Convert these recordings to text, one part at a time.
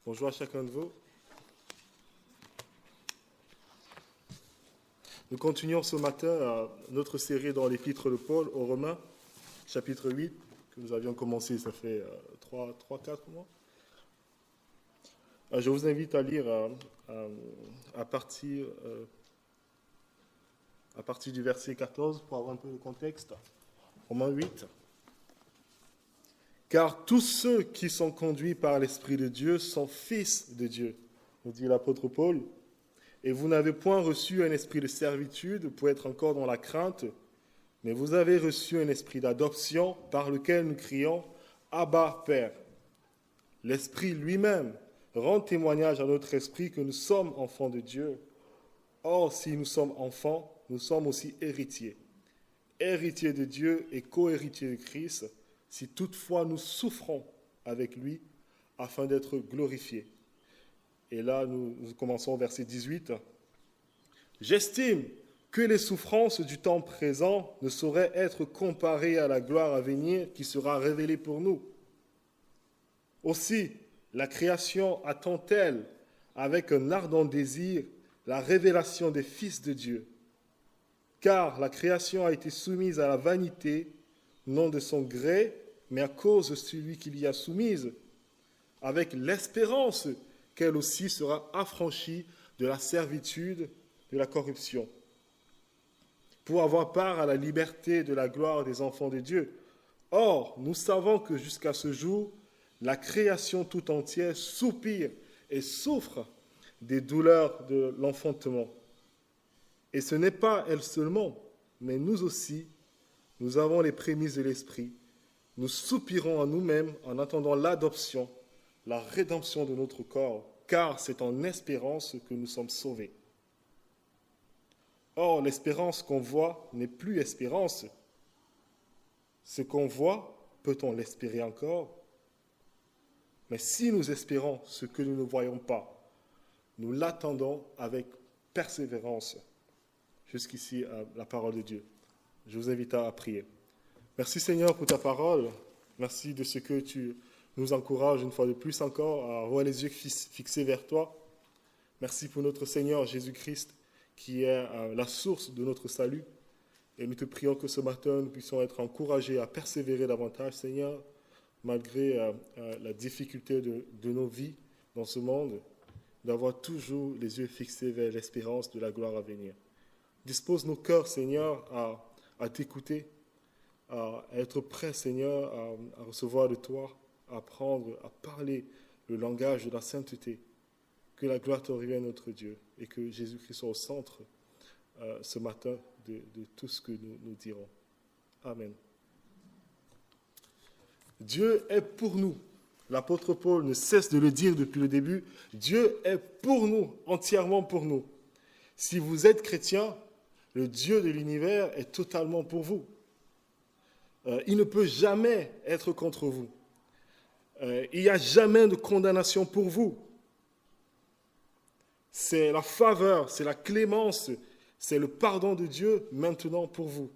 Bonjour à chacun de vous. Nous continuons ce matin notre série dans l'épître de Paul aux Romains, chapitre 8, que nous avions commencé, ça fait 3-4 mois. Je vous invite à lire à partir du verset 14 pour avoir un peu de contexte. Romains 8. Car tous ceux qui sont conduits par l'Esprit de Dieu sont fils de Dieu, nous dit l'apôtre Paul. Et vous n'avez point reçu un esprit de servitude pour être encore dans la crainte, mais vous avez reçu un esprit d'adoption par lequel nous crions « Abba, Père ». L'Esprit lui-même rend témoignage à notre esprit que nous sommes enfants de Dieu. Or, si nous sommes enfants, nous sommes aussi héritiers. Héritiers de Dieu et co-héritiers de Christ, si toutefois nous souffrons avec lui, afin d'être glorifiés. Et là, nous commençons au verset 18. « J'estime que les souffrances du temps présent ne sauraient être comparées à la gloire à venir qui sera révélée pour nous. Aussi, la création attend-elle avec un ardent désir la révélation des fils de Dieu. Car la création a été soumise à la vanité, non de son gré, mais à cause de celui qui l'y a soumise, avec l'espérance qu'elle aussi sera affranchie de la servitude, de la corruption, pour avoir part à la liberté de la gloire des enfants de Dieu. Or, nous savons que jusqu'à ce jour, la création tout entière soupire et souffre des douleurs de l'enfantement. Et ce n'est pas elle seulement, mais nous aussi, nous avons les prémices de l'Esprit. Nous soupirons à nous-mêmes en attendant l'adoption, la rédemption de notre corps, car c'est en espérance que nous sommes sauvés. Or, l'espérance qu'on voit n'est plus espérance. Ce qu'on voit, peut-on l'espérer encore? Mais si nous espérons ce que nous ne voyons pas, nous l'attendons avec persévérance. Jusqu'ici, la parole de Dieu. Je vous invite à prier. Merci Seigneur pour ta parole. Merci de ce que tu nous encourages une fois de plus encore à avoir les yeux fixés vers toi. Merci pour notre Seigneur Jésus-Christ qui est la source de notre salut. Et nous te prions que ce matin, nous puissions être encouragés à persévérer davantage, Seigneur, malgré la difficulté de nos vies dans ce monde, d'avoir toujours les yeux fixés vers l'espérance de la gloire à venir. Dispose nos cœurs, Seigneur, à t'écouter, à être prêt, Seigneur, à recevoir de toi, à apprendre, à parler le langage de la sainteté. Que la gloire te revienne, notre Dieu, et que Jésus-Christ soit au centre ce matin de tout ce que nous dirons. Amen. Dieu est pour nous. L'apôtre Paul ne cesse de le dire depuis le début. Dieu est pour nous, entièrement pour nous. Si vous êtes chrétien, le Dieu de l'univers est totalement pour vous. Il ne peut jamais être contre vous. Il n'y a jamais de condamnation pour vous. C'est la faveur, c'est la clémence, c'est le pardon de Dieu maintenant pour vous.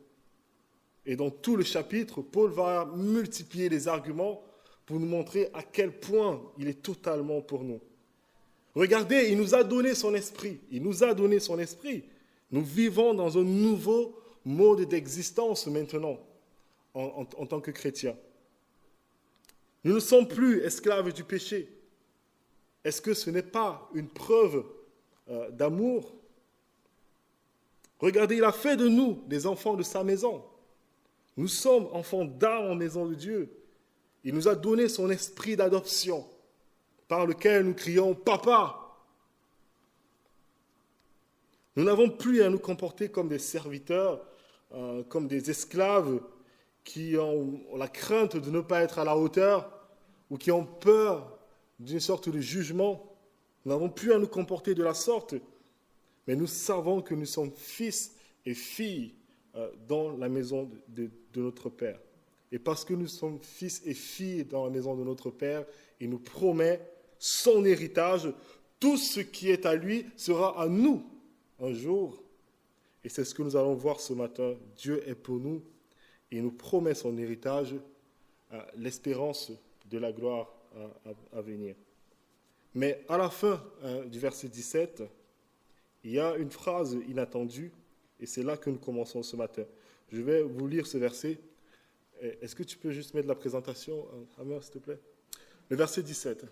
Et dans tout le chapitre, Paul va multiplier les arguments pour nous montrer à quel point il est totalement pour nous. Regardez, il nous a donné son esprit. Il nous a donné son esprit. Nous vivons dans un nouveau mode d'existence maintenant en tant que chrétiens. Nous ne sommes plus esclaves du péché. Est-ce que ce n'est pas une preuve d'amour? Regardez, il a fait de nous des enfants de sa maison. Nous sommes enfants d'âme en maison de Dieu. Il nous a donné son esprit d'adoption par lequel nous crions « Papa ». Nous n'avons plus à nous comporter comme des serviteurs, comme des esclaves qui ont la crainte de ne pas être à la hauteur ou qui ont peur d'une sorte de jugement. Nous n'avons plus à nous comporter de la sorte, mais nous savons que nous sommes fils et filles dans la maison de notre Père. Et parce que nous sommes fils et filles dans la maison de notre Père, il nous promet son héritage. Tout ce qui est à lui sera à nous un jour. Et c'est ce que nous allons voir ce matin. Dieu est pour nous et il nous promet son héritage, l'espérance de la gloire à venir. Mais à la fin du verset 17, il y a une phrase inattendue, et c'est là que nous commençons ce matin. Je vais vous lire ce verset. Est-ce que tu peux juste mettre la présentation, Hammer, s'il te plaît? Le verset 17.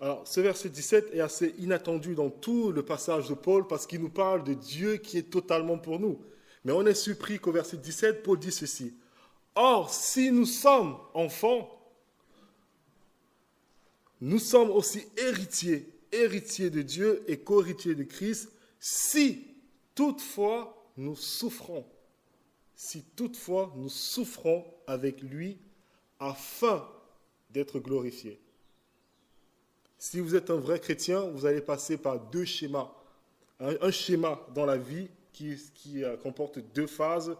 Alors, ce verset 17 est assez inattendu dans tout le passage de Paul parce qu'il nous parle de Dieu qui est totalement pour nous. Mais on est surpris qu'au verset 17, Paul dit ceci. Or, si nous sommes enfants, nous sommes aussi héritiers de Dieu et co-héritiers de Christ, si toutefois nous souffrons. Si toutefois nous souffrons avec lui afin d'être glorifiés. Si vous êtes un vrai chrétien, vous allez passer par deux schémas. Un schéma dans la vie qui comporte deux phases.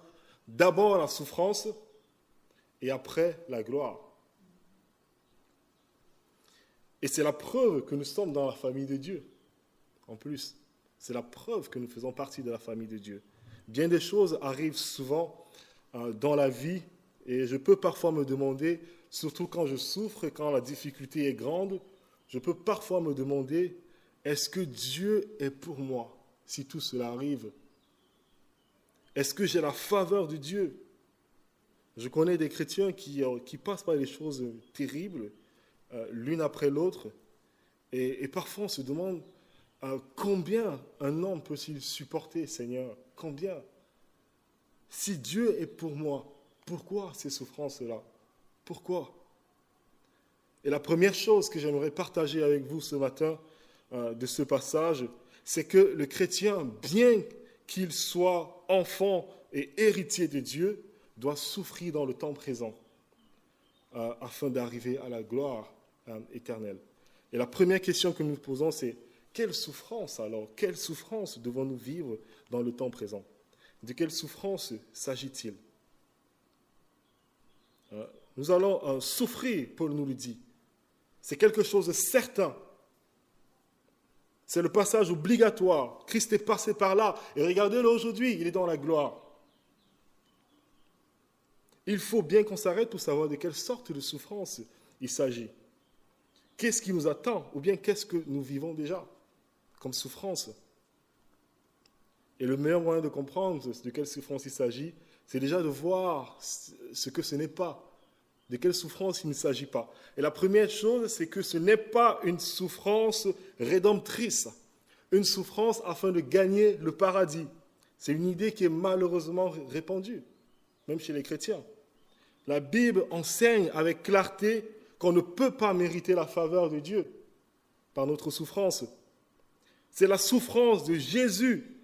D'abord la souffrance et après la gloire. Et c'est la preuve que nous sommes dans la famille de Dieu. En plus, c'est la preuve que nous faisons partie de la famille de Dieu. Bien des choses arrivent souvent dans la vie et je peux parfois me demander, surtout quand je souffre, quand la difficulté est grande, je peux parfois me demander, est-ce que Dieu est pour moi si tout cela arrive? Est-ce que j'ai la faveur de Dieu? Je connais des chrétiens qui passent par des choses terribles, l'une après l'autre, et parfois on se demande combien un homme peut-il supporter, Seigneur? Combien? Si Dieu est pour moi, pourquoi ces souffrances-là? Pourquoi? Et la première chose que j'aimerais partager avec vous ce matin de ce passage, c'est que le chrétien, bien qu'il soit enfant et héritier de Dieu, doit souffrir dans le temps présent afin d'arriver à la gloire éternelle. Et la première question que nous nous posons, c'est quelle souffrance alors? Quelle souffrance devons-nous vivre dans le temps présent? De quelle souffrance s'agit-il? Nous allons souffrir, Paul nous le dit. C'est quelque chose de certain. C'est le passage obligatoire. Christ est passé par là. Et regardez-le aujourd'hui, il est dans la gloire. Il faut bien qu'on s'arrête pour savoir de quelle sorte de souffrance il s'agit. Qu'est-ce qui nous attend? Ou bien qu'est-ce que nous vivons déjà comme souffrance? Et le meilleur moyen de comprendre de quelle souffrance il s'agit, c'est déjà de voir ce que ce n'est pas. De quelle souffrance il ne s'agit pas. Et la première chose, c'est que ce n'est pas une souffrance rédemptrice, une souffrance afin de gagner le paradis. C'est une idée qui est malheureusement répandue, même chez les chrétiens. La Bible enseigne avec clarté qu'on ne peut pas mériter la faveur de Dieu par notre souffrance. C'est la souffrance de Jésus.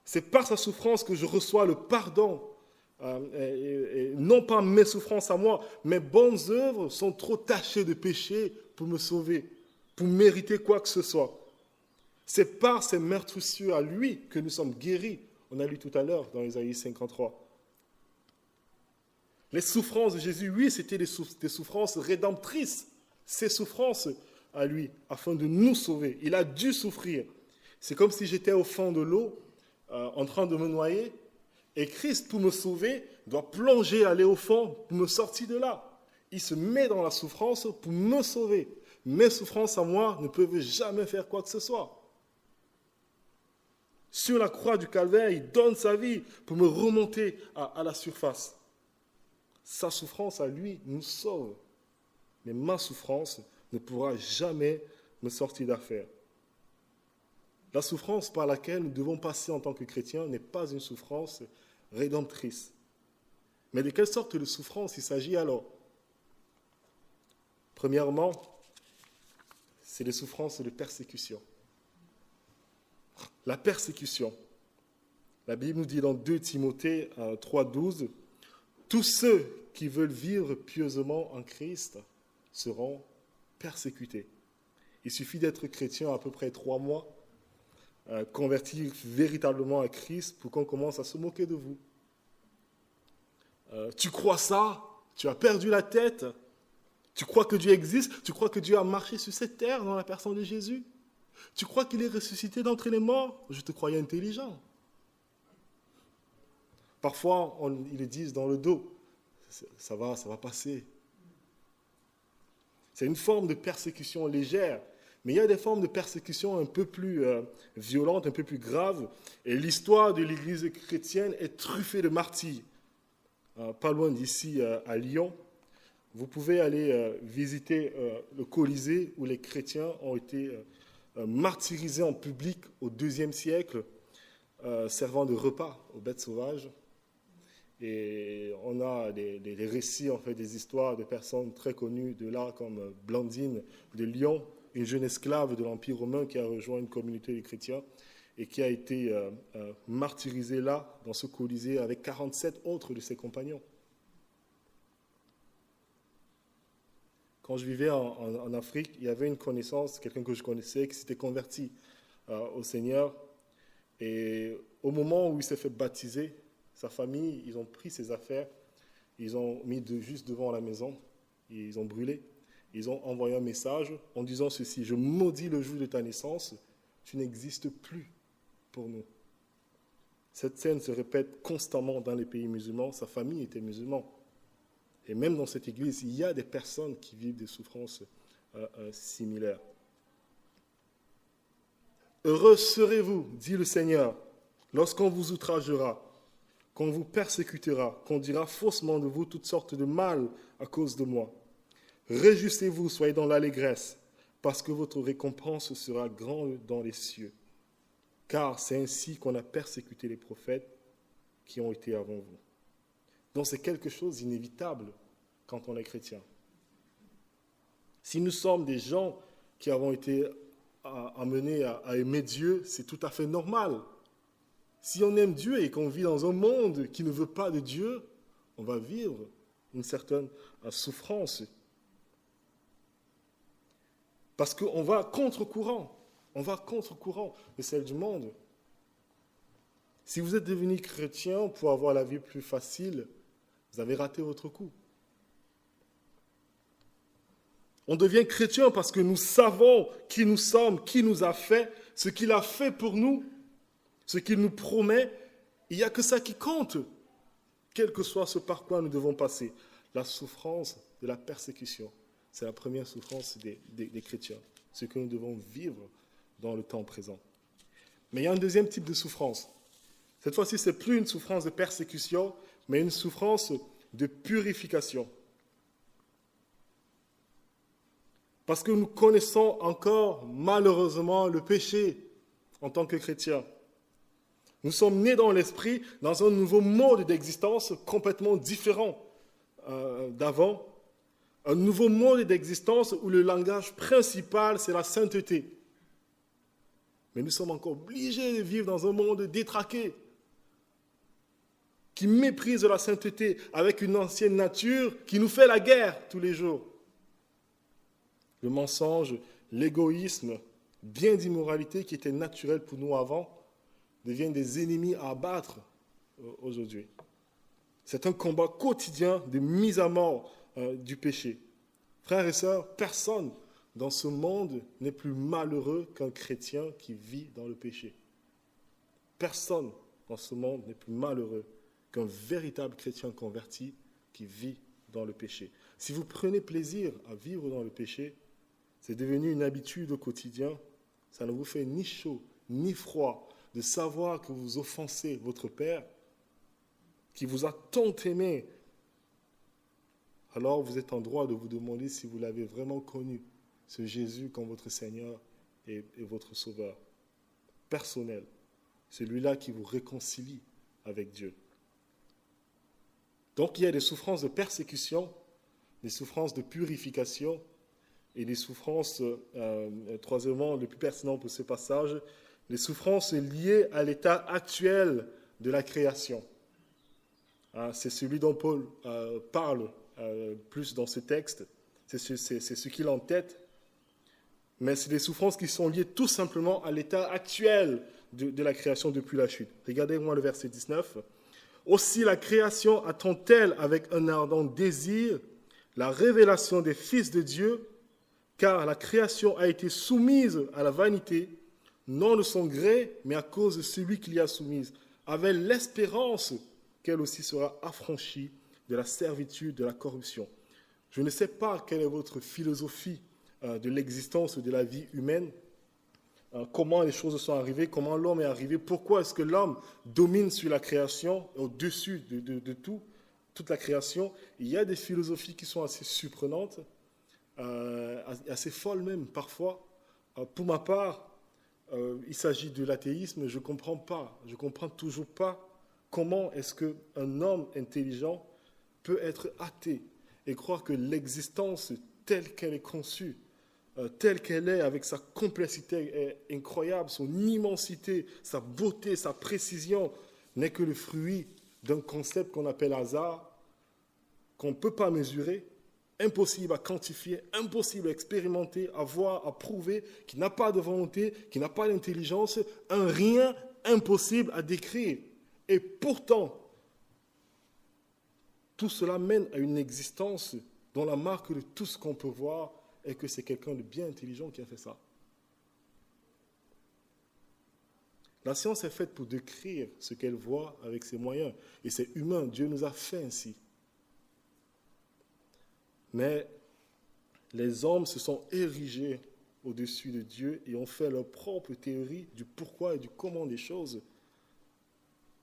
C'est par sa souffrance que je reçois le pardon. Et non pas mes souffrances à moi, mes bonnes œuvres sont trop tachées de péché pour me sauver, pour mériter quoi que ce soit. C'est par ses meurtrissures à lui que nous sommes guéris. On a lu tout à l'heure dans Isaïe 53. Les souffrances de Jésus, oui, c'était des souffrances rédemptrices. Ses souffrances à lui, afin de nous sauver. Il a dû souffrir. C'est comme si j'étais au fond de l'eau, en train de me noyer, et Christ, pour me sauver, doit plonger, aller au fond, pour me sortir de là. Il se met dans la souffrance pour me sauver. Mes souffrances à moi ne peuvent jamais faire quoi que ce soit. Sur la croix du calvaire, il donne sa vie pour me remonter à la surface. Sa souffrance à lui nous sauve. Mais ma souffrance ne pourra jamais me sortir d'affaire. La souffrance par laquelle nous devons passer en tant que chrétiens n'est pas une souffrance rédemptrice. Mais de quelle sorte de souffrance il s'agit alors? Premièrement, c'est des souffrances de persécution. La persécution. La Bible nous dit dans 2 Timothée 3,12, « Tous ceux qui veulent vivre pieusement en Christ seront persécutés. » Il suffit d'être chrétien à peu près 3 mois, convertir véritablement à Christ pour qu'on commence à se moquer de vous. Tu crois ça? Tu as perdu la tête? Tu crois que Dieu existe? Tu crois que Dieu a marché sur cette terre dans la personne de Jésus? Tu crois qu'il est ressuscité d'entre les morts? Je te croyais intelligent. Parfois, ils le disent dans le dos. Ça va passer. C'est une forme de persécution légère. Mais il y a des formes de persécution un peu plus violentes, un peu plus graves. Et l'histoire de l'Église chrétienne est truffée de martyrs. Pas loin d'ici, à Lyon, vous pouvez aller visiter le Colisée où les chrétiens ont été martyrisés en public au IIe siècle, servant de repas aux bêtes sauvages. Et on a des récits, en fait, des histoires de personnes très connues de là, comme Blandine de Lyon, une jeune esclave de l'Empire romain qui a rejoint une communauté de chrétiens et qui a été martyrisée là, dans ce Colisée, avec 47 autres de ses compagnons. Quand je vivais en Afrique, il y avait une connaissance, quelqu'un que je connaissais, qui s'était converti au Seigneur. Et au moment où il s'est fait baptiser, sa famille, ils ont pris ses affaires, ils ont mis juste devant la maison, ils ont brûlé. Ils ont envoyé un message en disant ceci: « Je maudis le jour de ta naissance, tu n'existes plus pour nous. » Cette scène se répète constamment dans les pays musulmans. Sa famille était musulmane. Et même dans cette église, il y a des personnes qui vivent des souffrances similaires. « Heureux serez-vous, dit le Seigneur, lorsqu'on vous outragera, qu'on vous persécutera, qu'on dira faussement de vous toutes sortes de mal à cause de moi. Réjouissez-vous, soyez dans l'allégresse, parce que votre récompense sera grande dans les cieux. Car c'est ainsi qu'on a persécuté les prophètes qui ont été avant vous. » Donc c'est quelque chose d'inévitable quand on est chrétien. Si nous sommes des gens qui avons été amenés à aimer Dieu, c'est tout à fait normal. Si on aime Dieu et qu'on vit dans un monde qui ne veut pas de Dieu, on va vivre une certaine souffrance. Parce qu'on va contre-courant. On va contre-courant de celle du monde. Si vous êtes devenu chrétien pour avoir la vie plus facile, vous avez raté votre coup. On devient chrétien parce que nous savons qui nous sommes, qui nous a fait, ce qu'il a fait pour nous, ce qu'il nous promet. Il n'y a que ça qui compte, quel que soit ce par quoi nous devons passer. La souffrance de la persécution, c'est la première souffrance des chrétiens, ce que nous devons vivre dans le temps présent. Mais il y a un deuxième type de souffrance. Cette fois-ci, ce n'est plus une souffrance de persécution, mais une souffrance de purification. Parce que nous connaissons encore, malheureusement, le péché en tant que chrétiens. Nous sommes nés dans l'esprit, dans un nouveau mode d'existence complètement différent d'avant. Un nouveau mode d'existence où le langage principal, c'est la sainteté. Mais nous sommes encore obligés de vivre dans un monde détraqué, qui méprise la sainteté avec une ancienne nature qui nous fait la guerre tous les jours. Le mensonge, l'égoïsme, bien d'immoralité qui étaient naturels pour nous avant, deviennent des ennemis à abattre aujourd'hui. C'est un combat quotidien de mise à mort du péché. Frères et sœurs, personne dans ce monde n'est plus malheureux qu'un chrétien qui vit dans le péché. Personne dans ce monde n'est plus malheureux qu'un véritable chrétien converti qui vit dans le péché. Si vous prenez plaisir à vivre dans le péché, c'est devenu une habitude au quotidien, ça ne vous fait ni chaud ni froid de savoir que vous offensez votre Père, qui vous a tant aimé. Alors vous êtes en droit de vous demander si vous l'avez vraiment connu, ce Jésus comme votre Seigneur et votre Sauveur personnel, celui-là qui vous réconcilie avec Dieu. Donc il y a des souffrances de persécution, des souffrances de purification et des souffrances, troisièmement, le plus pertinent pour ce passage, les souffrances liées à l'état actuel de la création. C'est celui dont Paul parle plus dans ce texte, c'est ce qu'il a en tête, mais c'est des souffrances qui sont liées tout simplement à l'état actuel de la création depuis la chute. Regardez-moi le verset 19. « Aussi la création attend-elle avec un ardent désir la révélation des fils de Dieu, car la création a été soumise à la vanité, non de son gré, mais à cause de celui qui l'y a soumise, avec l'espérance qu'elle aussi sera affranchie de la servitude de la corruption. » Je ne sais pas quelle est votre philosophie de l'existence de la vie humaine, comment les choses sont arrivées, comment l'homme est arrivé, pourquoi est-ce que l'homme domine sur la création, au-dessus de tout, toute la création. Il y a des philosophies qui sont assez surprenantes, assez folles même parfois. Pour ma part, il s'agit de l'athéisme, je ne comprends toujours pas comment est-ce qu'un homme intelligent peut être athée et croire que l'existence telle qu'elle est conçue, telle qu'elle est, avec sa complexité incroyable, son immensité, sa beauté, sa précision, n'est que le fruit d'un concept qu'on appelle hasard, qu'on ne peut pas mesurer, impossible à quantifier, impossible à expérimenter, à voir, à prouver, qui n'a pas de volonté, qui n'a pas d'intelligence, un rien impossible à décrire. Et pourtant, tout cela mène à une existence dont la marque de tout ce qu'on peut voir est que c'est quelqu'un de bien intelligent qui a fait ça. La science est faite pour décrire ce qu'elle voit avec ses moyens. Et c'est humain, Dieu nous a fait ainsi. Mais les hommes se sont érigés au-dessus de Dieu et ont fait leur propre théorie du pourquoi et du comment des choses.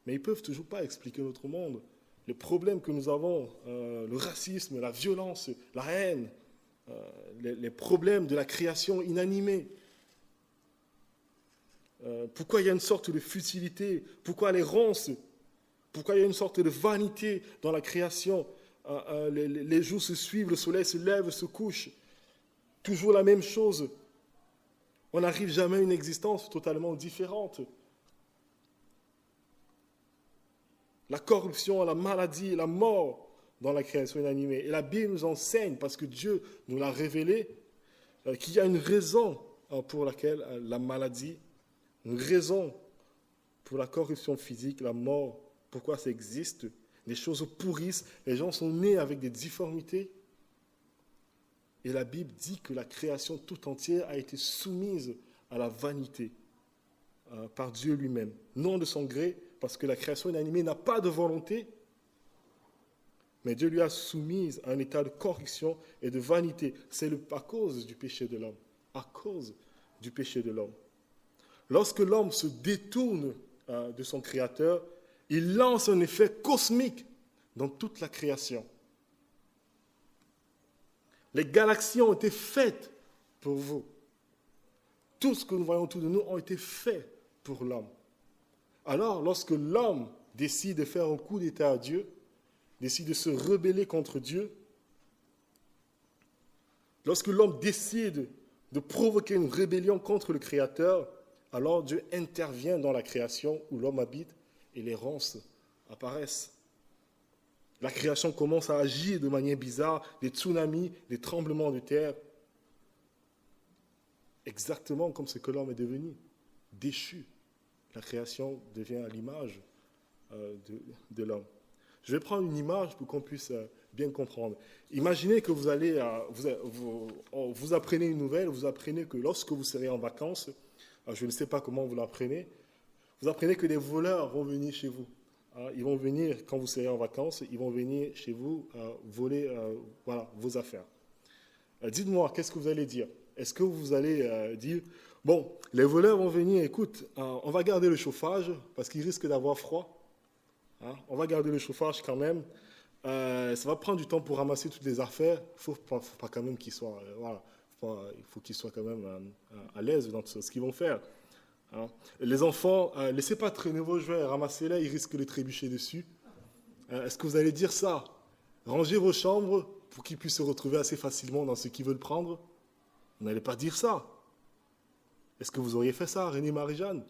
Mais ils ne peuvent toujours pas expliquer notre monde. Les problèmes que nous avons, le racisme, la violence, la haine, les problèmes de la création inanimée. Pourquoi il y a une sorte de futilité, pourquoi l'errance, pourquoi il y a une sorte de vanité dans la création. Les jours se suivent, le soleil se lève, se couche. Toujours la même chose. On n'arrive jamais à une existence totalement différente. La corruption, la maladie, la mort dans la création inanimée. Et la Bible nous enseigne, parce que Dieu nous l'a révélé, qu'il y a une raison pour laquelle la maladie, une raison pour la corruption physique, la mort, pourquoi ça existe. Les choses pourrissent, les gens sont nés avec des difformités. Et la Bible dit que la création tout entière a été soumise à la vanité par Dieu lui-même. Non de son gré, parce que la création inanimée n'a pas de volonté, mais Dieu lui a soumise à un état de corruption et de vanité. C'est à cause du péché de l'homme. À cause du péché de l'homme. Lorsque l'homme se détourne de son Créateur, il lance un effet cosmique dans toute la création. Les galaxies ont été faites pour vous. Tout ce que nous voyons autour de nous a été fait pour l'homme. Alors, lorsque l'homme décide de faire un coup d'État à Dieu, décide de se rebeller contre Dieu, lorsque l'homme décide de provoquer une rébellion contre le Créateur, alors Dieu intervient dans la création où l'homme habite et les ronces apparaissent. La création commence à agir de manière bizarre, des tsunamis, des tremblements de terre, exactement comme ce que l'homme est devenu, déchu. La création devient à l'image de l'homme. Je vais prendre une image pour qu'on puisse bien comprendre. Imaginez que vous apprenez une nouvelle, vous apprenez que lorsque vous serez en vacances, je ne sais pas comment vous l'apprenez, vous apprenez que des voleurs vont venir chez vous. Ils vont venir, quand vous serez en vacances, ils vont venir chez vous voler vos affaires. Dites-moi, qu'est-ce que vous allez dire? Est-ce que vous allez dire, bon, les voleurs vont venir, écoute, on va garder le chauffage parce qu'ils risquent d'avoir froid. On va garder le chauffage quand même. Ça va prendre du temps pour ramasser toutes les affaires. Il ne faut pas quand même qu'ils soient, il faut qu'ils soient quand même à l'aise dans ce qu'ils vont faire. Les enfants, laissez pas traîner vos jouets, ramassez-les, ils risquent de trébucher dessus. Est-ce que vous allez dire ça? Rangez vos chambres pour qu'ils puissent se retrouver assez facilement dans ce qu'ils veulent prendre. Vous n'allez pas dire ça. Est-ce que vous auriez fait ça, René Marie-Jeanne?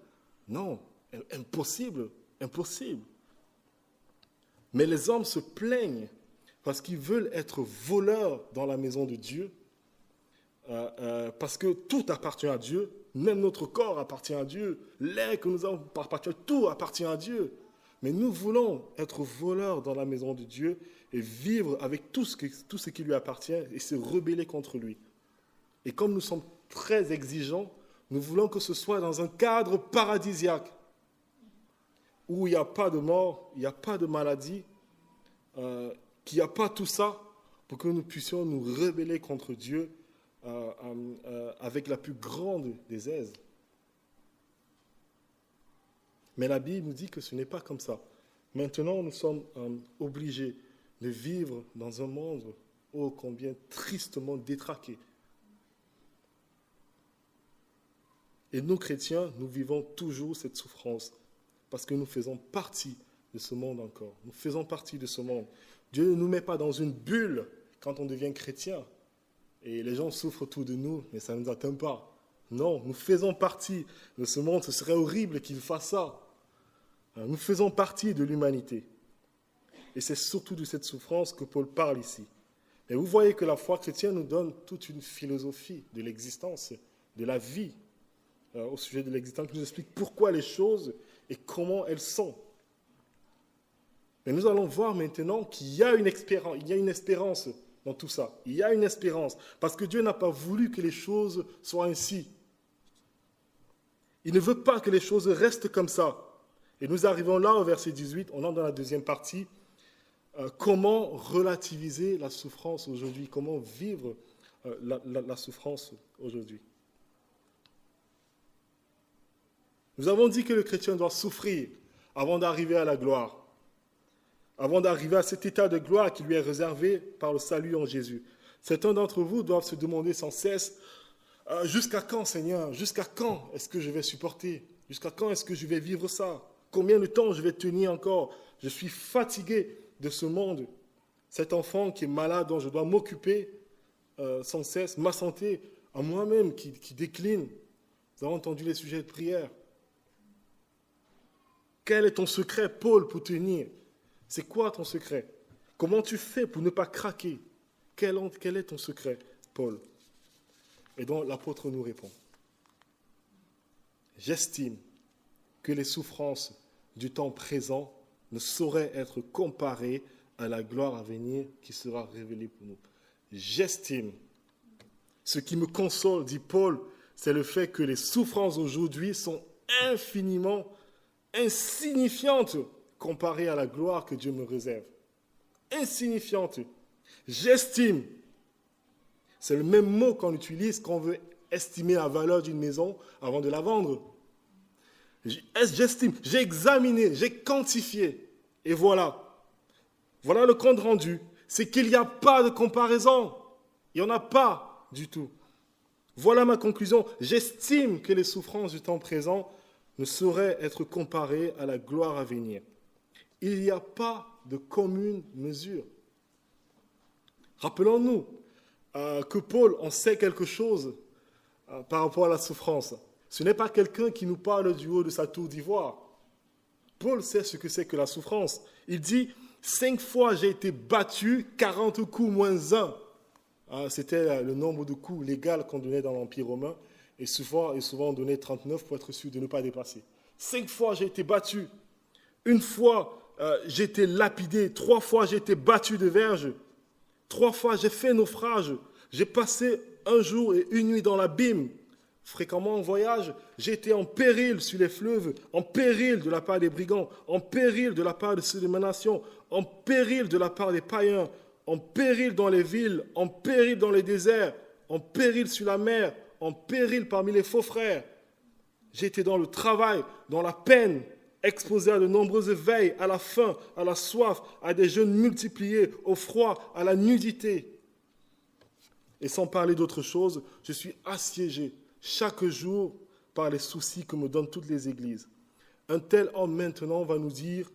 Non, impossible, impossible. Mais les hommes se plaignent parce qu'ils veulent être voleurs dans la maison de Dieu, parce que tout appartient à Dieu, même notre corps appartient à Dieu, l'air que nous avons appartient, tout appartient à Dieu. Mais nous voulons être voleurs dans la maison de Dieu et vivre avec tout ce qui lui appartient et se rebeller contre lui. Et comme nous sommes très exigeants, nous voulons que ce soit dans un cadre paradisiaque, où il n'y a pas de mort, il n'y a pas de maladie, qu'il n'y a pas tout ça, pour que nous puissions nous rebeller contre Dieu avec la plus grande des aises. Mais la Bible nous dit que ce n'est pas comme ça. Maintenant, nous sommes obligés de vivre dans un monde ô combien tristement détraqué. Et nous, chrétiens, nous vivons toujours cette souffrance parce que nous faisons partie de ce monde encore. Nous faisons partie de ce monde. Dieu ne nous met pas dans une bulle quand on devient chrétien. Et les gens souffrent autour de nous, mais ça ne nous atteint pas. Non, nous faisons partie de ce monde. Ce serait horrible qu'ils fassent ça. Nous faisons partie de l'humanité. Et c'est surtout de cette souffrance que Paul parle ici. Et vous voyez que la foi chrétienne nous donne toute une philosophie de l'existence, de la vie, au sujet de l'existence, qui nous explique pourquoi les choses et comment elles sont. Mais nous allons voir maintenant qu'il y a une espérance dans tout ça. Il y a une espérance, parce que Dieu n'a pas voulu que les choses soient ainsi. Il ne veut pas que les choses restent comme ça. Et nous arrivons là au verset 18, on entre dans la deuxième partie. Comment relativiser la souffrance aujourd'hui? Comment vivre la souffrance aujourd'hui? Nous avons dit que le chrétien doit souffrir avant d'arriver à la gloire, avant d'arriver à cet état de gloire qui lui est réservé par le salut en Jésus. Certains d'entre vous doivent se demander sans cesse, jusqu'à quand, Seigneur? Jusqu'à quand est-ce que je vais supporter? Jusqu'à quand est-ce que je vais vivre ça? Combien de temps je vais tenir encore? Je suis fatigué de ce monde. Cet enfant qui est malade, dont je dois m'occuper sans cesse, ma santé à moi-même qui décline. Nous avons entendu les sujets de prière. Quel est ton secret, Paul, pour tenir? C'est quoi ton secret? Comment tu fais pour ne pas craquer? Quel est ton secret, Paul? Et donc l'apôtre nous répond. J'estime que les souffrances du temps présent ne sauraient être comparées à la gloire à venir qui sera révélée pour nous. J'estime. Ce qui me console, dit Paul, c'est le fait que les souffrances aujourd'hui sont infiniment insignifiantes comparées à la gloire que Dieu me réserve. Insignifiantes. J'estime. C'est le même mot qu'on utilise quand on veut estimer la valeur d'une maison avant de la vendre. J'estime, j'ai examiné, j'ai quantifié. Et voilà. Voilà le compte rendu. C'est qu'il n'y a pas de comparaison. Il n'y en a pas du tout. Voilà ma conclusion. J'estime que les souffrances du temps présent ne sauraient être comparées à la gloire à venir. Il n'y a pas de commune mesure. Rappelons-nous que Paul en sait quelque chose par rapport à la souffrance. Ce n'est pas quelqu'un qui nous parle du haut de sa tour d'ivoire. Paul sait ce que c'est que la souffrance. Il dit, 5 fois j'ai été battu, 40 coups moins 1. C'était le nombre de coups légal qu'on donnait dans l'Empire romain. Et souvent on donnait 39 pour être sûr de ne pas dépasser. 5 fois j'ai été battu. 1 fois j'ai été lapidé. 3 fois j'ai été battu de verge. 3 fois j'ai fait naufrage. J'ai passé 1 jour et 1 nuit dans l'abîme. Fréquemment en voyage, j'ai été en péril sur les fleuves, en péril de la part des brigands, en péril de la part de ceux de ma nation, en péril de la part des païens, en péril dans les villes, en péril dans les déserts, en péril sur la mer, en péril parmi les faux frères. J'ai été dans le travail, dans la peine, exposé à de nombreuses veilles, à la faim, à la soif, à des jeûnes multipliés, au froid, à la nudité. Et sans parler d'autre chose, je suis assiégé chaque jour par les soucis que me donnent toutes les églises. Un tel homme maintenant va nous dire,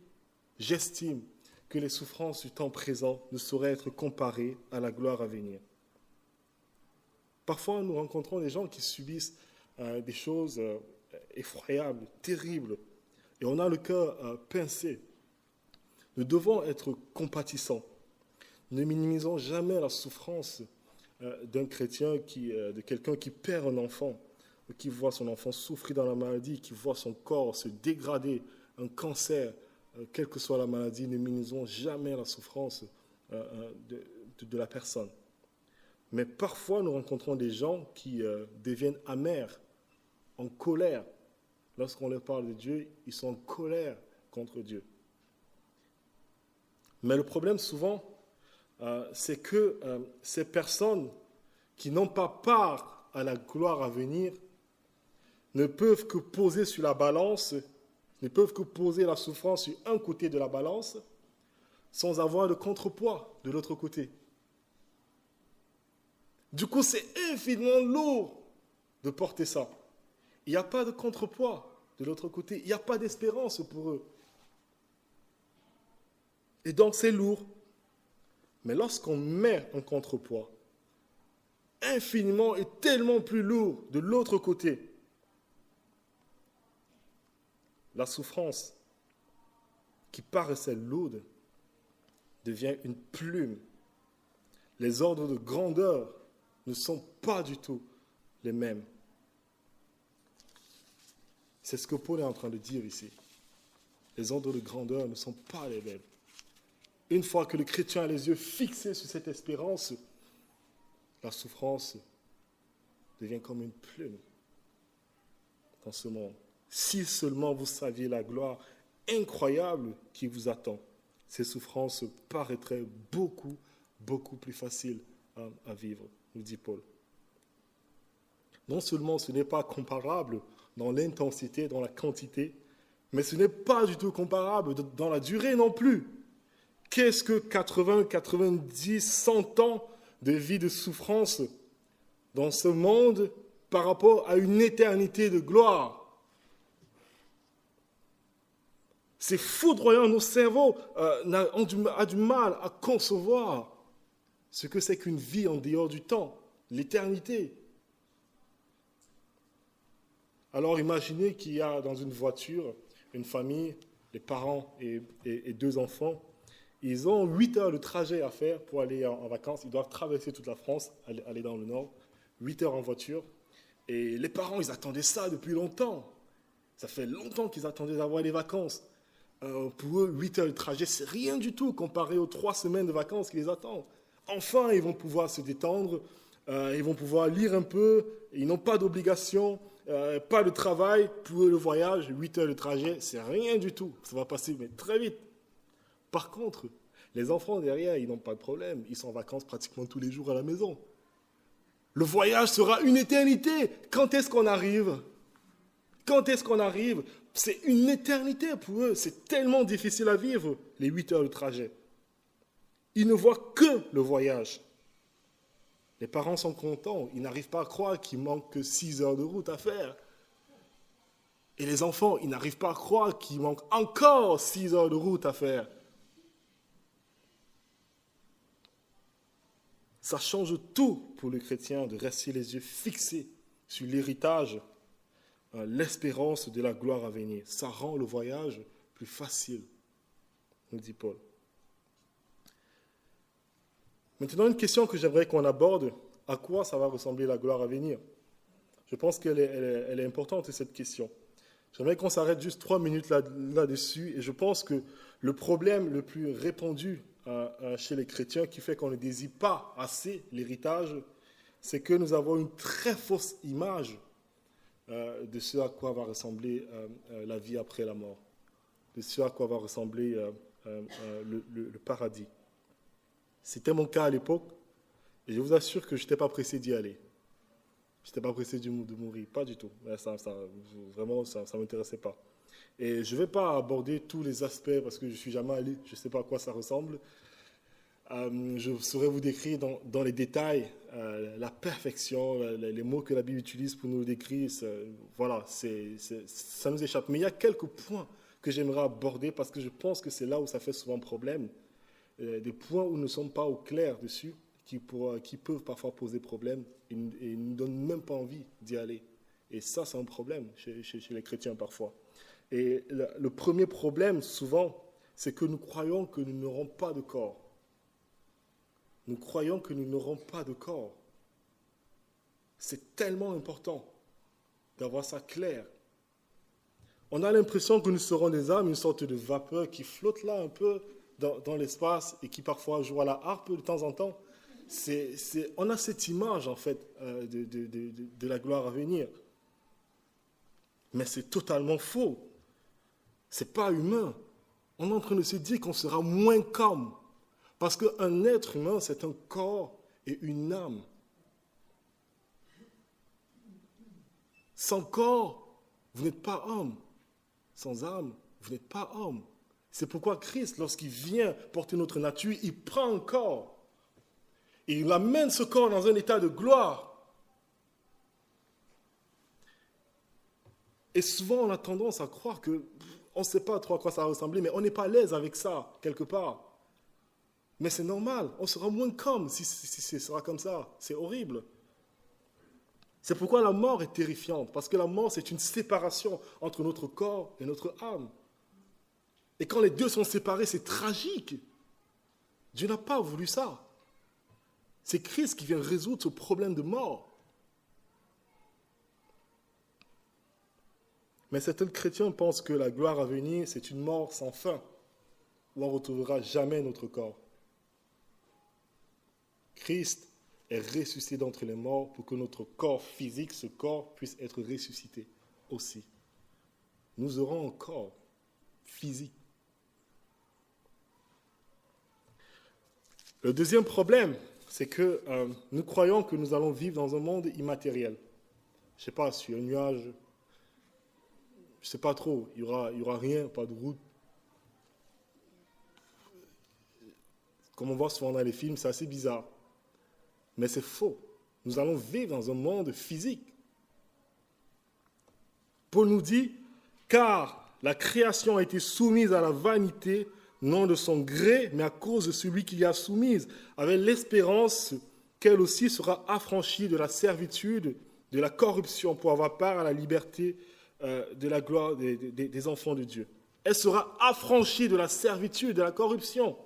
j'estime que les souffrances du temps présent ne sauraient être comparées à la gloire à venir. Parfois, nous rencontrons des gens qui subissent des choses effroyables, terribles, et on a le cœur pincé. Nous devons être compatissants. Ne minimisons jamais la souffrance d'un chrétien, de quelqu'un qui perd un enfant, qui voit son enfant souffrir dans la maladie, qui voit son corps se dégrader, un cancer, quelle que soit la maladie, ne minimisons jamais la souffrance de la personne. Mais parfois, nous rencontrons des gens qui deviennent amers, en colère. Lorsqu'on leur parle de Dieu, ils sont en colère contre Dieu. Mais le problème, souvent, c'est que ces personnes qui n'ont pas part à la gloire à venir ne peuvent que poser sur la balance, ne peuvent que poser la souffrance sur un côté de la balance sans avoir de contrepoids de l'autre côté. Du coup, c'est infiniment lourd de porter ça. Il n'y a pas de contrepoids de l'autre côté. Il n'y a pas d'espérance pour eux. Et donc, c'est lourd. Mais lorsqu'on met un contrepoids, infiniment et tellement plus lourd de l'autre côté, la souffrance qui paraissait lourde devient une plume. Les ordres de grandeur ne sont pas du tout les mêmes. C'est ce que Paul est en train de dire ici. Les ordres de grandeur ne sont pas les mêmes. Une fois que le chrétien a les yeux fixés sur cette espérance, la souffrance devient comme une plume dans ce monde. Si seulement vous saviez la gloire incroyable qui vous attend, ces souffrances paraîtraient beaucoup, beaucoup plus faciles à vivre, nous dit Paul. Non seulement ce n'est pas comparable dans l'intensité, dans la quantité, mais ce n'est pas du tout comparable dans la durée non plus. Qu'est-ce que 80, 90, 100 ans de vie de souffrance dans ce monde par rapport à une éternité de gloire? C'est foudroyant, nos cerveaux ont du mal à concevoir ce que c'est qu'une vie en dehors du temps, l'éternité. Alors imaginez qu'il y a dans une voiture une famille, les parents et 2 enfants. Ils ont 8 heures de trajet à faire pour aller en vacances. Ils doivent traverser toute la France, aller dans le nord. 8 heures en voiture. Et les parents, ils attendaient ça depuis longtemps. Ça fait longtemps qu'ils attendaient d'avoir les vacances. Pour eux, 8 heures de trajet, c'est rien du tout comparé aux 3 semaines de vacances qui les attendent. Enfin, ils vont pouvoir se détendre, ils vont pouvoir lire un peu, ils n'ont pas d'obligation, pas de travail. Pour eux, le voyage, 8 heures de trajet, c'est rien du tout. Ça va passer mais très vite. Par contre, les enfants derrière, ils n'ont pas de problème. Ils sont en vacances pratiquement tous les jours à la maison. Le voyage sera une éternité. Quand est-ce qu'on arrive? Quand est-ce qu'on arrive? C'est une éternité pour eux. C'est tellement difficile à vivre, les 8 heures de trajet. Ils ne voient que le voyage. Les parents sont contents. Ils n'arrivent pas à croire qu'il manque que 6 heures de route à faire. Et les enfants, ils n'arrivent pas à croire qu'il manque encore 6 heures de route à faire. Ça change tout pour le chrétien de rester les yeux fixés sur l'héritage, l'espérance de la gloire à venir. Ça rend le voyage plus facile, nous dit Paul. Maintenant, une question que j'aimerais qu'on aborde, à quoi ça va ressembler la gloire à venir? Je pense qu'elle est importante, cette question. J'aimerais qu'on s'arrête juste 3 minutes là-dessus, et je pense que le problème le plus répandu chez les chrétiens qui fait qu'on ne désire pas assez l'héritage, c'est que nous avons une très fausse image de ce à quoi va ressembler la vie après la mort, de ce à quoi va ressembler le paradis. C'était mon cas à l'époque, et je vous assure que je n'étais pas pressé d'y aller. Je n'étais pas pressé de mourir, pas du tout. Vraiment, ça ne m'intéressait pas. Et je ne vais pas aborder tous les aspects parce que je ne suis jamais allé, je ne sais pas à quoi ça ressemble. Je saurais vous décrire dans les détails la perfection, les mots que la Bible utilise pour nous décrire. Voilà, ça nous échappe. Mais il y a quelques points que j'aimerais aborder parce que je pense que c'est là où ça fait souvent problème. Des points où nous ne sommes pas au clair dessus, qui peuvent parfois poser problème et ne nous donnent même pas envie d'y aller. Et ça, c'est un problème chez les chrétiens parfois. Et le premier problème, souvent, c'est que nous croyons que nous n'aurons pas de corps. Nous croyons que nous n'aurons pas de corps. C'est tellement important d'avoir ça clair. On a l'impression que nous serons des âmes, une sorte de vapeur qui flotte là un peu dans l'espace et qui parfois joue à la harpe de temps en temps. On a cette image, en fait, de la gloire à venir. Mais c'est totalement faux. Ce n'est pas humain. On est en train de se dire qu'on sera moins calme, Parce qu'un être humain, c'est un corps et une âme. Sans corps, vous n'êtes pas homme. Sans âme, vous n'êtes pas homme. C'est pourquoi Christ, lorsqu'il vient porter notre nature, il prend un corps. Et il amène ce corps dans un état de gloire. Et souvent, on a tendance à croire que on ne sait pas trop à quoi ça va ressembler, mais on n'est pas à l'aise avec ça, quelque part. Mais c'est normal, on sera moins comme si ce sera comme ça. C'est horrible. C'est pourquoi la mort est terrifiante, parce que la mort, c'est une séparation entre notre corps et notre âme. Et quand les deux sont séparés, c'est tragique. Dieu n'a pas voulu ça. C'est Christ qui vient résoudre ce problème de mort. Mais certains chrétiens pensent que la gloire à venir, c'est une mort sans fin, où on ne retrouvera jamais notre corps. Christ est ressuscité d'entre les morts pour que notre corps physique, ce corps, puisse être ressuscité aussi. Nous aurons un corps physique. Le deuxième problème, c'est que nous croyons que nous allons vivre dans un monde immatériel. Je ne sais pas, sur un nuage, je ne sais pas trop, il y aura rien, pas de route. Comme on voit souvent dans les films, c'est assez bizarre. Mais c'est faux. Nous allons vivre dans un monde physique. Paul nous dit, car la création a été soumise à la vanité, non de son gré, mais à cause de celui qui l'y a soumise, avec l'espérance qu'elle aussi sera affranchie de la servitude, de la corruption, pour avoir part à la liberté de la gloire des enfants de Dieu. Elle sera affranchie de la servitude, de la corruption.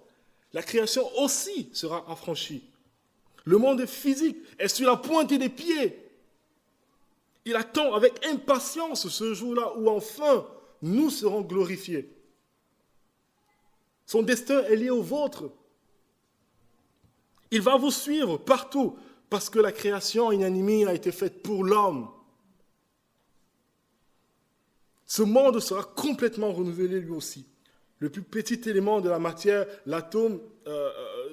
La création aussi sera affranchie. Le monde physique est sur la pointe des pieds. Il attend avec impatience ce jour-là où enfin nous serons glorifiés. Son destin est lié au vôtre. Il va vous suivre partout parce que la création inanimée a été faite pour l'homme. Ce monde sera complètement renouvelé lui aussi. Le plus petit élément de la matière, l'atome,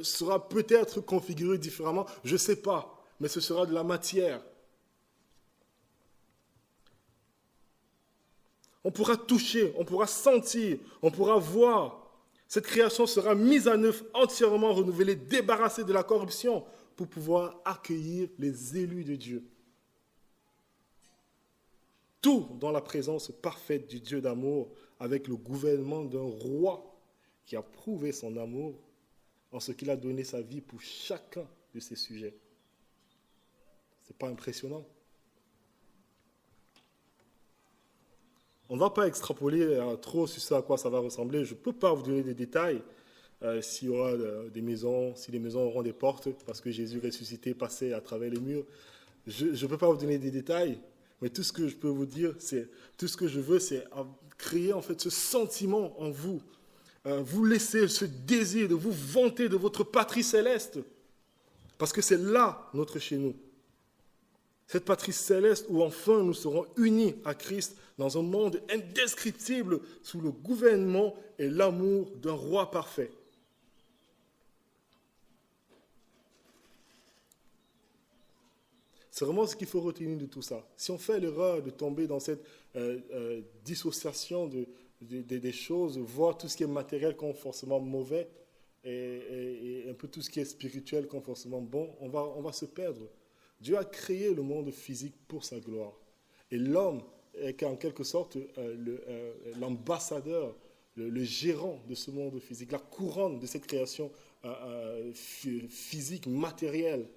sera peut-être configuré différemment, je ne sais pas, mais ce sera de la matière. On pourra toucher, on pourra sentir, on pourra voir. Cette création sera mise à neuf, entièrement renouvelée, débarrassée de la corruption pour pouvoir accueillir les élus de Dieu. Tout dans la présence parfaite du Dieu d'amour, avec le gouvernement d'un roi qui a prouvé son amour en ce qu'il a donné sa vie pour chacun de ses sujets. Ce n'est pas impressionnant? On ne va pas extrapoler trop sur ce à quoi ça va ressembler. Je ne peux pas vous donner des détails s'il y aura des maisons, si les maisons auront des portes, parce que Jésus ressuscité passait à travers les murs. Je ne peux pas vous donner des détails, mais tout ce que je peux vous dire, tout ce que je veux, c'est créer en fait ce sentiment en vous. Vous laisser ce désir de vous vanter de votre patrie céleste, parce que c'est là notre chez nous. Cette patrie céleste où enfin nous serons unis à Christ dans un monde indescriptible sous le gouvernement et l'amour d'un roi parfait. C'est vraiment ce qu'il faut retenir de tout ça. Si on fait l'erreur de tomber dans cette dissociation des choses, voir tout ce qui est matériel comme forcément mauvais et un peu tout ce qui est spirituel comme forcément bon, on va se perdre. Dieu a créé le monde physique pour sa gloire. Et l'homme est en quelque sorte l'ambassadeur, le gérant de ce monde physique, la couronne de cette création physique, matérielle.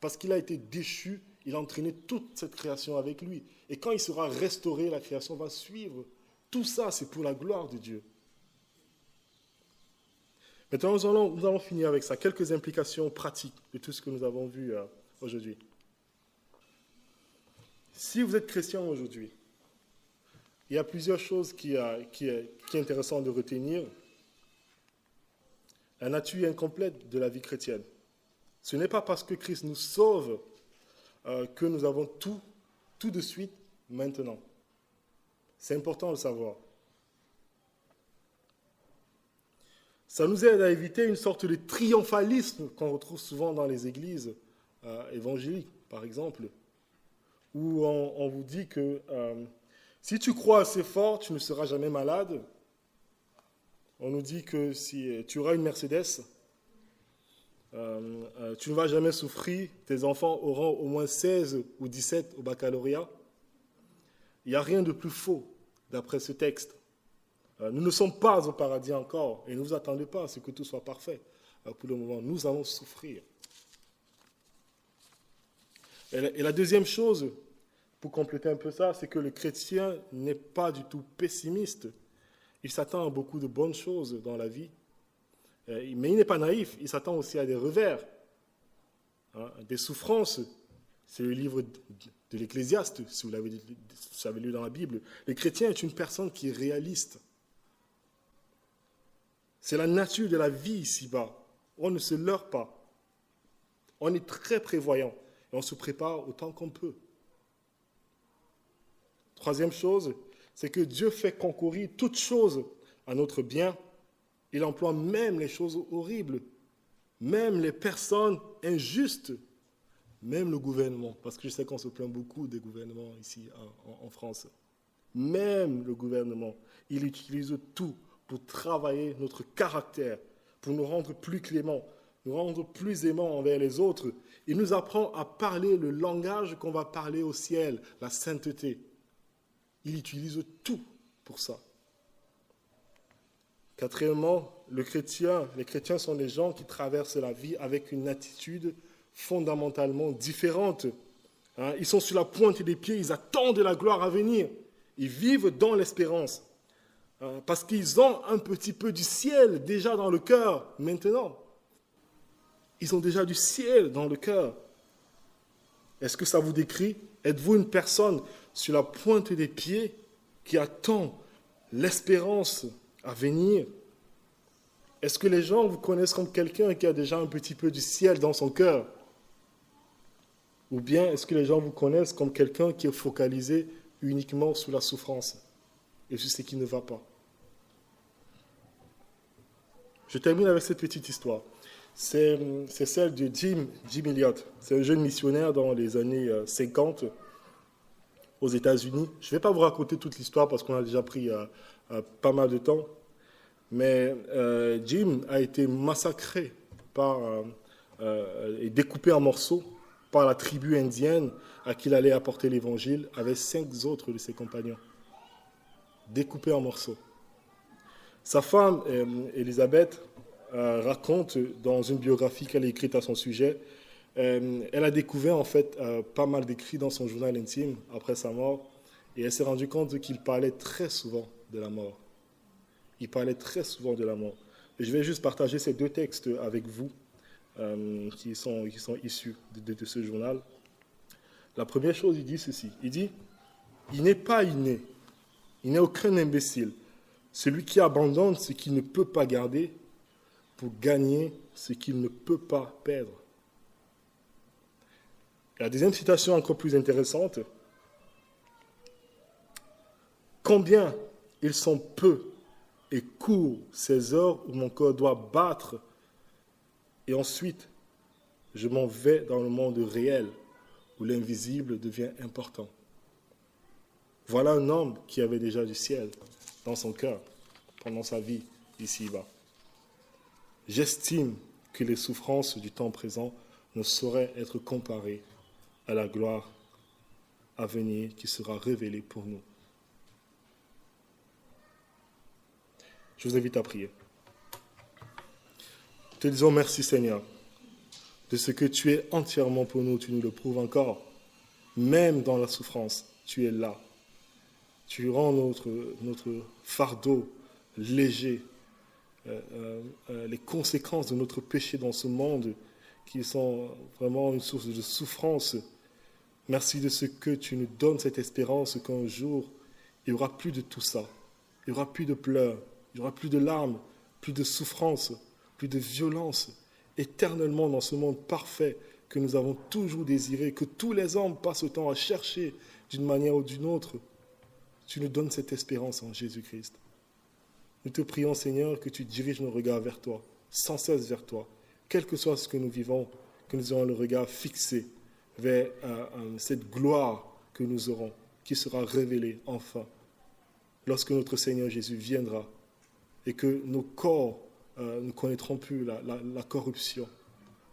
Parce qu'il a été déchu, il a entraîné toute cette création avec lui. Et quand il sera restauré, la création va suivre. Tout ça, c'est pour la gloire de Dieu. Maintenant, nous allons finir avec ça. Quelques implications pratiques de tout ce que nous avons vu aujourd'hui. Si vous êtes chrétien aujourd'hui, il y a plusieurs choses qui est intéressant de retenir. La nature incomplète de la vie chrétienne. Ce n'est pas parce que Christ nous sauve que nous avons tout de suite, maintenant. C'est important de le savoir. Ça nous aide à éviter une sorte de triomphalisme qu'on retrouve souvent dans les églises évangéliques, par exemple, où on vous dit que si tu crois assez fort, tu ne seras jamais malade. On nous dit que si tu auras une Mercedes, tu ne vas jamais souffrir, tes enfants auront au moins 16 ou 17 au baccalauréat. Il n'y a rien de plus faux d'après ce texte. Nous ne sommes pas au paradis encore et ne vous attendez pas à ce que tout soit parfait. Pour le moment, nous allons souffrir. Et la deuxième chose, pour compléter un peu ça, c'est que le chrétien n'est pas du tout pessimiste. Il s'attend à beaucoup de bonnes choses dans la vie. Mais il n'est pas naïf, il s'attend aussi à des revers, des souffrances. C'est le livre de l'Ecclésiaste, si vous l'avez lu dans la Bible. Le chrétien est une personne qui est réaliste. C'est la nature de la vie ici-bas. On ne se leurre pas. On est très prévoyant et on se prépare autant qu'on peut. Troisième chose, c'est que Dieu fait concourir toutes choses à notre bien. Il emploie même les choses horribles, même les personnes injustes, même le gouvernement, parce que je sais qu'on se plaint beaucoup des gouvernements ici en France. Même le gouvernement, il utilise tout pour travailler notre caractère, pour nous rendre plus cléments, nous rendre plus aimants envers les autres. Il nous apprend à parler le langage qu'on va parler au ciel, la sainteté. Il utilise tout pour ça. Quatrièmement, les chrétiens sont des gens qui traversent la vie avec une attitude fondamentalement différente. Ils sont sur la pointe des pieds, ils attendent la gloire à venir. Ils vivent dans l'espérance. Parce qu'ils ont un petit peu du ciel déjà dans le cœur maintenant. Ils ont déjà du ciel dans le cœur. Est-ce que ça vous décrit? Êtes-vous une personne sur la pointe des pieds qui attend l'espérance à venir? Est-ce que les gens vous connaissent comme quelqu'un qui a déjà un petit peu du ciel dans son cœur? Ou bien est-ce que les gens vous connaissent comme quelqu'un qui est focalisé uniquement sur la souffrance et sur ce qui ne va pas? Je termine avec cette petite histoire. C'est celle de Jim Elliot. C'est un jeune missionnaire dans les années 50 aux États-Unis. Je ne vais pas vous raconter toute l'histoire parce qu'on a déjà pris pas mal de temps. Mais Jim a été massacré et découpé en morceaux par la tribu indienne à qui il allait apporter l'évangile avec 5 autres de ses compagnons. Découpé en morceaux. Sa femme, Elisabeth, raconte dans une biographie qu'elle a écrite à son sujet, elle a découvert en fait pas mal d'écrits dans son journal intime après sa mort et elle s'est rendue compte qu'il parlait très souvent de la mort. Il parlait très souvent de la mort. Et je vais juste partager ces 2 textes avec vous qui sont issus de ce journal. La première chose, il dit ceci. Il dit, il n'est pas inné, il n'est aucun imbécile. Celui qui abandonne ce qu'il ne peut pas garder pour gagner ce qu'il ne peut pas perdre. La deuxième citation encore plus intéressante. Combien ils sont peu et courts ces heures où mon corps doit battre et ensuite je m'en vais dans le monde réel où l'invisible devient important. Voilà un homme qui avait déjà du ciel dans son cœur pendant sa vie ici-bas. J'estime que les souffrances du temps présent ne sauraient être comparées à la gloire à venir qui sera révélée pour nous. Je vous invite à prier. Te disons merci Seigneur de ce que tu es entièrement pour nous, tu nous le prouves encore. Même dans la souffrance, tu es là. Tu rends notre fardeau léger. Les conséquences de notre péché dans ce monde qui sont vraiment une source de souffrance. Merci de ce que tu nous donnes cette espérance qu'un jour, il n'y aura plus de tout ça. Il n'y aura plus de pleurs, il n'y aura plus de larmes, plus de souffrance, plus de violence. Éternellement dans ce monde parfait que nous avons toujours désiré, que tous les hommes passent le temps à chercher d'une manière ou d'une autre. Tu nous donnes cette espérance en Jésus-Christ. Nous te prions, Seigneur, que tu diriges nos regards vers toi, sans cesse vers toi. Quel que soit ce que nous vivons, que nous ayons le regard fixé vers cette gloire que nous aurons, qui sera révélée enfin, lorsque notre Seigneur Jésus viendra et que nos corps ne connaîtront plus la corruption.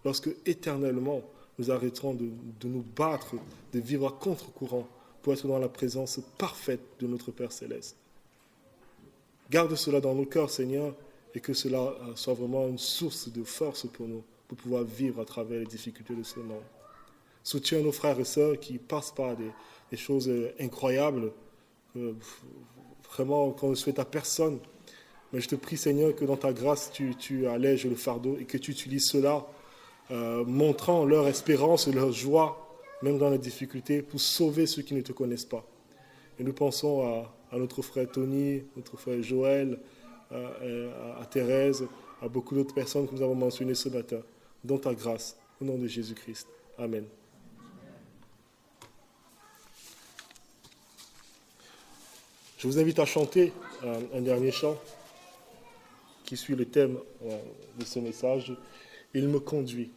Lorsque éternellement, nous arrêterons de nous battre, de vivre à contre-courant pour être dans la présence parfaite de notre Père Céleste. Garde cela dans nos cœurs, Seigneur, et que cela soit vraiment une source de force pour nous, pour pouvoir vivre à travers les difficultés de ce monde. Soutiens nos frères et sœurs qui passent par des choses incroyables, vraiment qu'on ne souhaite à personne. Mais je te prie, Seigneur, que dans ta grâce, tu allèges le fardeau et que tu utilises cela, montrant leur espérance et leur joie, même dans les difficultés, pour sauver ceux qui ne te connaissent pas. Et nous pensons à notre frère Tony, notre frère Joël, à Thérèse, à beaucoup d'autres personnes que nous avons mentionnées ce matin. Dans ta grâce, au nom de Jésus-Christ. Amen. Je vous invite à chanter un dernier chant qui suit le thème de ce message. Il me conduit.